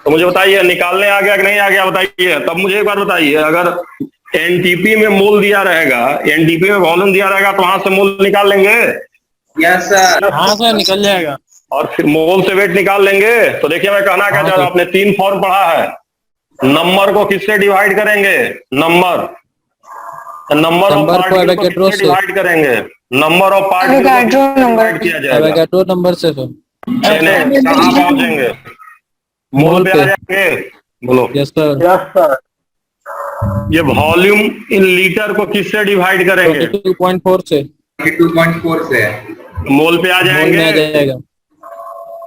तो मुझे बताइए निकालने आ गया कि नहीं आ गया बताइए। तब मुझे एक बार बताइए, अगर एनटीपी में मोल दिया रहेगा, एनटीपी में वॉल्यूम दिया रहेगा तो वहां से मोल निकाल लेंगे। Yes sir. हाँ सर निकल जाएगा। और फिर मोल से वेट निकाल लेंगे। तो देखिए मैं कहना क्या चाह रहा हूं, आपने 3 फॉर्म पढ़ा है। नंबर को किससे डिवाइड करेंगे? नंबर नंबर ऑफ नंबर को पार्टिकल को एवोगैड्रो किससे से। डिवाइड करेंगे? नंबर ऑफ पार्टिकल को एवोगैड्रो किससे नंबर। डिवाइड किया जाएगा? एवोगैड्रो नंबर से सर। चलिए कहाँ पहुंचेंगे? मोल मोल पे पे। आ जाएंगे। बोलो। Yes sir. Yes sir. ये वॉल्यूम इन लीटर को किससे डिवाइड करेंगे? 22.4 से। 2.4 से है। मोल पे आ मोल जाएंगे। में आ जाएगा।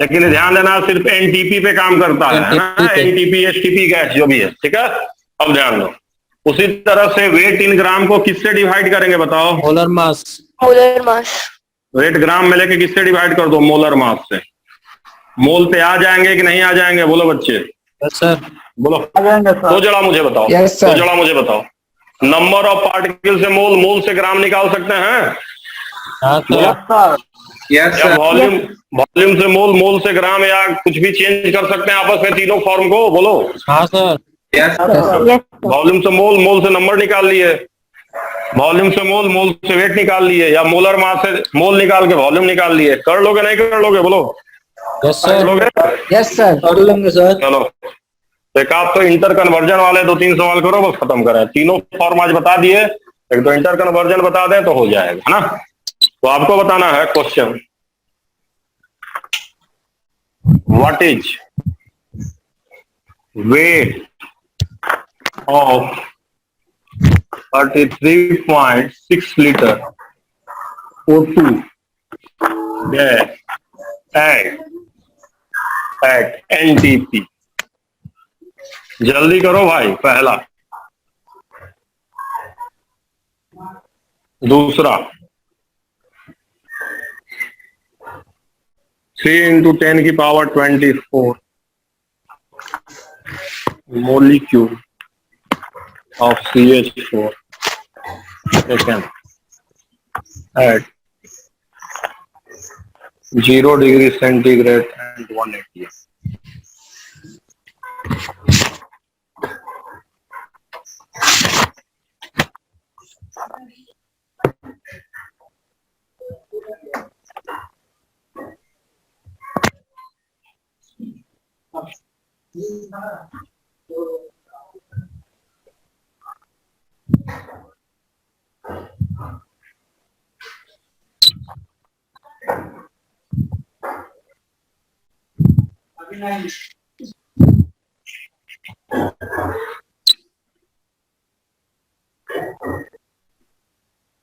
लेकिन ध्यान देना सिर्फ एनटीपी पे काम करता है ना, NTP पे। एनटीपी एसटीपी गैस जो भी है, ठीक है। अब ध्यान दो, उसी तरह से वेट इन ग्राम को किससे डिवाइड करेंगे बताओ? Molar mass. Molar mass. Weight gram में लेके किससे डिवाइड कर दो? मोलर मास से। मोल पे आ जाएंगे कि नहीं आ जाएंगे? बोलो बच्चे, यस सर। बोलो। आ जाएंगे दो सर। जड़ा मुझे बताओ। Yes, sir. दो जड़ा मुझे बताओ। नंबर ऑफ पार्टिकल से मोल, मोल से ग्राम निकाल सकते हैं? हाँ बोलो। सर। सर यस या सर। वॉल्यूम, वॉल्यूम से मोल, मोल से ग्राम, या कुछ भी चेंज कर सकते हैं आपस में तीनों फॉर्म को? बोलो। हाँ sir. Yes sir. Yes, sir. Volume से मोल, मोल से नंबर निकाल लिए, वॉल्यूम से मोल, मोल से वेट निकाल लिए, या मोलर मास से मोल निकाल के वॉल्यूम निकाल लिए। कर लोगे नहीं कर लोगे? बोलो। यस कर सर। लोगे? Yes, sir. कर लेंगे सर। चलो, एक आप तो इंटर कन्वर्जन वाले 2-3 सवाल करो, बस खत्म करें। तीनों फॉर्म आज बता दिए, एक तो इंटर कन्वर्जन बता दें तो हो जाएगा, है ना। तो आपको बताना है question, what is weight of 33.6 litre O2 gas at NTP? जल्दी करो भाई। पहला। दूसरा, 3 into 10 की power 24 molecule of CH4 taken at 0 degree centigrade and 180.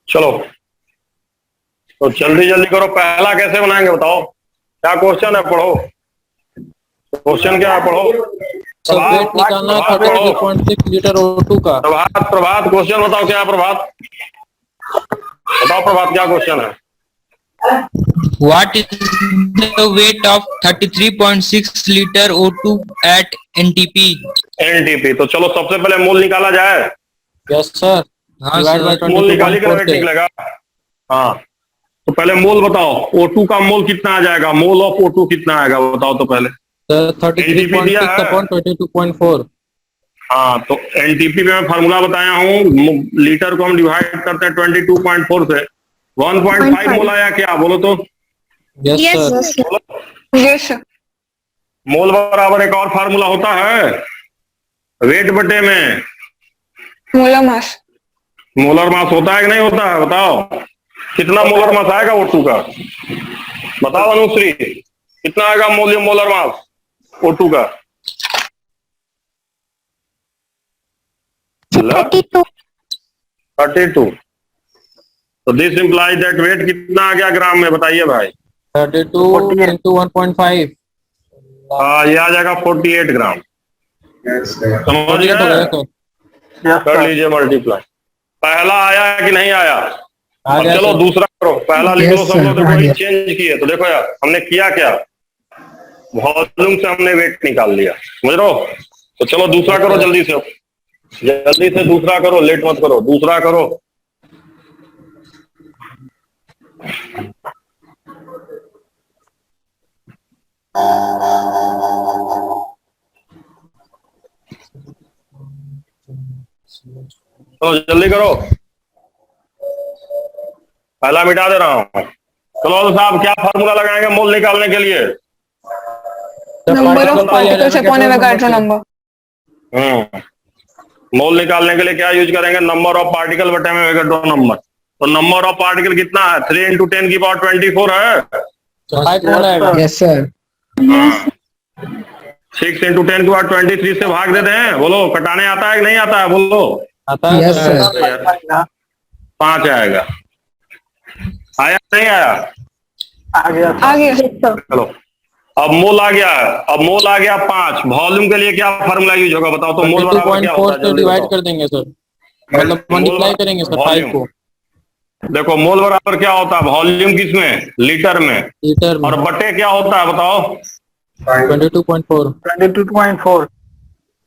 चलो तो जल्दी जल्दी करो। पहला कैसे बनाएंगे बताओ? क्या क्वेश्चन है? पढ़ो। क्वेश्चन क्या है? पढ़ो। सर वेट निकालना है 33.6 लीटर O2 का। प्रभात, प्रभात क्वेश्चन बताओ क्या है? प्रभात बताओ, प्रभात क्या क्वेश्चन है? What is the weight of 33.6 liter O2 at NTP? NTP. तो चलो सबसे पहले मोल निकाला जाए। Yes sir. हाँ डिवाइड बाय सर। मोल निकाली कर 22.4 वेट से। निकलेगा। हाँ, तो पहले मोल बताओ। O2 का मोल कितना आ जाएगा? मोल ऑफ O2 कितना आएगा बताओ तो पहले। सर NTP दिया 33.6 है। अपॉन 22.4। हाँ, तो एनटीपी पे मैं फार्मूला बताया हूँ। लीटर को हम डिवाइड करते हैं 22.4 से। 1.5 मोल आया क्या? बोलो तो। Yes Yes, sir. yes, sir. Yes sir. Mole बराबर एक और फार्मूला होता है, वेट बटे में मोलर मास। मोलर मास होता है कि नहीं होता है? बताओ कितना मोलर मास आएगा O2 का? बताओ अनुश्री, कितना आएगा मोलर मास O2 का? 32. 32। तो दिस इम्प्लाइज दैट वेट कितना आ गया ग्राम में? बताइए भाई। 32 into 1.5। हाँ, ये आ जाएगा 48 ग्राम। Yes sir. समझ 48 हो गया गए? सर। कर लीजिए मल्टीप्लाई। पहला आया कि नहीं आया? आ अब गया चलो सर। दूसरा करो। पहला लिख लो Yes, सब sir, लोग। देखो आ गया। एक चेंज किए तो देखो यार हमने किया क्या, वॉल्यूम से हमने वेट निकाल लिया, समझ रहे हो? तो चलो दूसरा करो जल्दी से, जल्दी से दूसरा करो, लेट मत करो, दूसरा करो। चलो जल्दी करो, पहला मिटा दे रहा हूं। चलो साहब क्या फार्मूला लगाएंगे मोल निकालने के लिए? Number of particles upon Avogadro number. Mole निकालने के लिए क्या यूज करेंगे? नंबर ऑफ पार्टिकल बटे में एवोगाड्रो नंबर। तो नंबर ऑफ पार्टिकल कितना है? 3 × 10 की पावर 24 है। 5 मोल आएगा। Yes, sir. 6 × 10 की पावर 23 से भाग देते हैं। बोलो कटाने आता है कि नहीं आता है? बोलो। आता है Yes, sir. 5 आएगा। आया नहीं आया? आ गया आ गया। चलो अब मोल आ गया। अब मोल आ गया 5। वॉल्यूम के लिए क्या फार्मूला यूज होगा बताओ? तो मोल बराबर क्या होता 22.4 है? से जल्दी डिवाइड बताओ। कर देंगे सर, मतलब मल्टीप्लाई करेंगे सर 5 को देखो मोल बराबर क्या होता है? वॉल्यूम किसमें? लीटर में। लीटर में। और बटे क्या होता है बताओ? 22.4। 22.4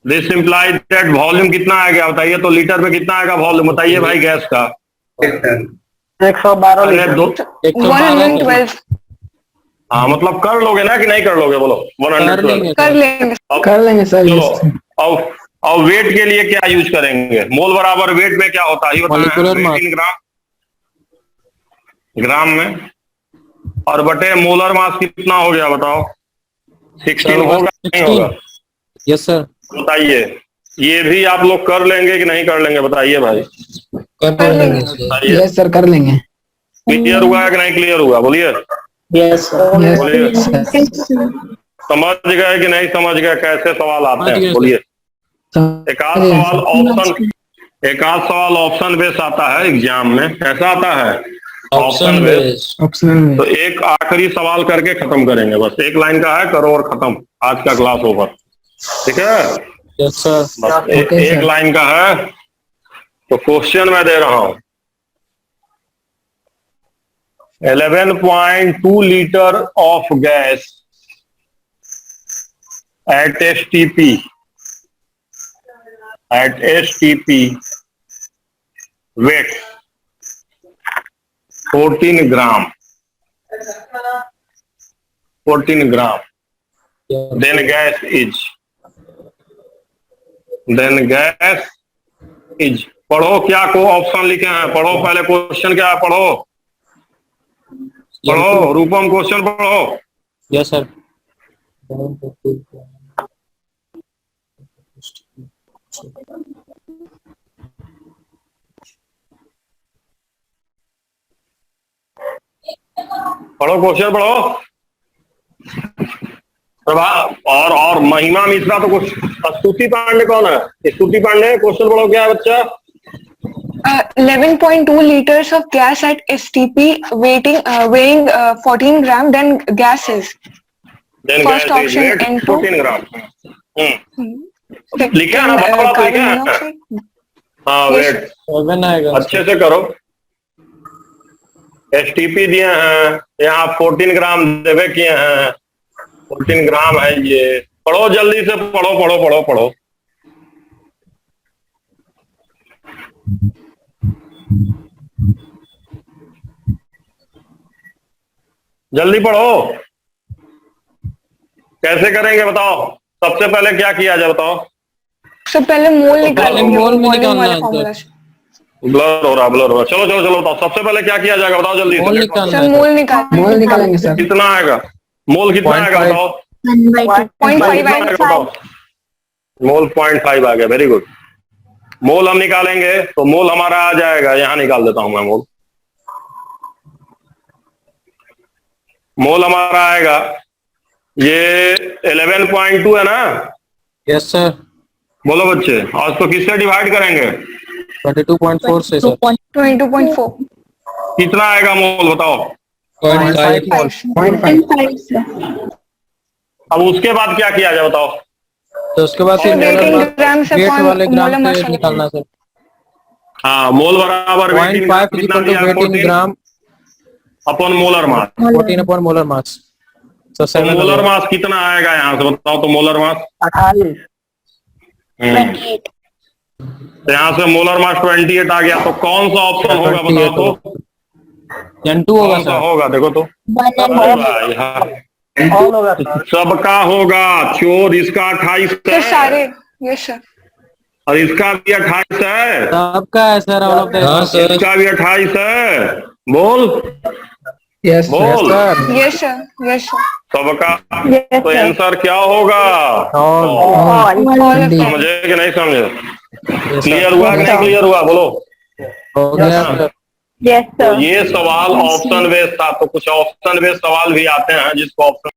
दिस इम्प्लाइज दैट वॉल्यूम कितना आएगा बताइए? तो लीटर में कितना आएगा वॉल्यूम बताइए भाई गैस का? 112 अरे लीटर। दो 112 हाँ मतलब कर लोगे ना कि नहीं कर लोगे? बोलो कर 112। लेंगे कर सर। लेंगे। कर लेंगे सर। चलो Yes. अब वेट के लिए क्या यूज करेंगे? मोल बराबर वेट में क्या होता है? ये Molecular बताएं। mass। वेट इन ग्राम में। और बटे मोलर मास कितना हो गया बताओ? 16 होगा नहीं होगा? Yes sir. बताइए। ये भी आप लोग कर लेंगे कि नहीं कर लेंगे बताइए भाई? कर लेंगे। बताइए Yes, sir. कर लेंगे। क्लियर हुआ है कि नहीं क्लियर हुआ? बोलिए Yes, बोलिए। sir. समझ गए कि नहीं समझ गए? कैसे सवाल आते समझ हैं गए बोलिए। समझ एक आध गए, सवाल sir. ऑप्शन, एक आध सवाल ऑप्शन बेस आता है एग्जाम में। कैसा आता है? Option base. Optional में। तो एक आखिरी सवाल करके खत्म करेंगे। बस एक लाइन का है, करो और खत्म। आज का क्लास ओवर। ठीक है? Yes sir. बस Okay, एक sir. लाइन का है। तो क्वेश्चन मैं दे रहा हूं। 11.2 litre of gas at STP weight 14 gram. 14 gram. then gas is पढ़ो क्या को ऑप्शन लिखे हैं? पढ़ो पहले क्वेश्चन क्या है? पढ़ो रूपम क्वेश्चन पढ़ो। Yes sir. पढ़ो क्वेश्चन पढ़ो। प्रभा और महिमा मिश्रा तो कुछ। स्तुति पांडे कौन है? स्तुति पांडे क्वेश्चन पढ़ो। क्या है बच्चा? 11.2 liters of gas at STP weighing 14 gram, then gases. Then First gas is option weight N2. 14 gram. Second, लिखा है ना? बड़ा बड़ा तो carbon लिखा है। monoxide. हाँ Yes, वेट 7 आएगा। अच्छे से करो। STP दिए हैं यहाँ 14 ग्राम देवे किए हैं। 14 ग्राम है ये। पढ़ो जल्दी से पढ़ो पढ़ो पढ़ो पढ़ो। जल्दी पढ़ो। कैसे करेंगे बताओ? सबसे पहले क्या किया जाए बताओ? सबसे पहले मोल पहले निकालेंगे। मोल में volume निकालना वाले है formula सर। से। ब्लर हो रहा ब्लर हो रहा। चलो चलो चलो बताओ सबसे पहले क्या किया जाएगा? बताओ जल्दी मोल से। निकालना सर है मोल सर। निकालेंगे। मोल निकालेंगे सर। कितना आएगा? मोल कितना आएगा 0.5। बताओ? 0.5 कितना आएगा बताओ? मोल 0.5 आ गया। Very good. मोल हम निकालेंगे तो मोल हमारा आ जाएगा। यहाँ निकाल देता हूं मैं मोल। मोल हमारा आएगा ये 11.2 है ना? Yes sir. बोलो बच्चे। आज तो किससे डिवाइड करेंगे? 22.4 से सर। 22.4। कितना आएगा मोल बताओ? 0.5 मोल। 0.5। अब उसके बाद क्या किया जाए बताओ? तो उसके बाद फिर वेट इन ग्राम से वेट वाले मोलर ग्राम मास से निकालना सर। हाँ मोल बराबर वेट इन 0.5 कितना इक्वल टू दिया? वेट इन 14 ग्राम upon molar mass. 14 upon molar mass. तो तो 7 मोलर मास कितना आएगा यहाँ से बताओ? तो मोलर मास 28। तो यहाँ से मोलर मास 28 आ गया। तो कौन सा ऑप्शन होगा बताओ? तो N2 होगा कौन सा सर। होगा? देखो तो भाई हाँ ऑल होगा सर। सबका होगा। चोर इसका 28 सर सारे। है यस सर। और इसका भी 28 है। सबका है सर। ऑल ऑफ द इसका भी 28 है। बोल यस बोल sir. Yes sir. Yes sir. सबका। Yes, तो sir. आंसर क्या होगा? ऑल। All of them. समझे कि नहीं समझे? क्लियर हुआ कि नहीं क्लियर हुआ, बोलो। हो गया सर। Yes, तो sir. ये सवाल ऑप्शन बेस्ड था, तो कुछ ऑप्शन बेस्ड सवाल भी आते हैं जिसको ऑप्शन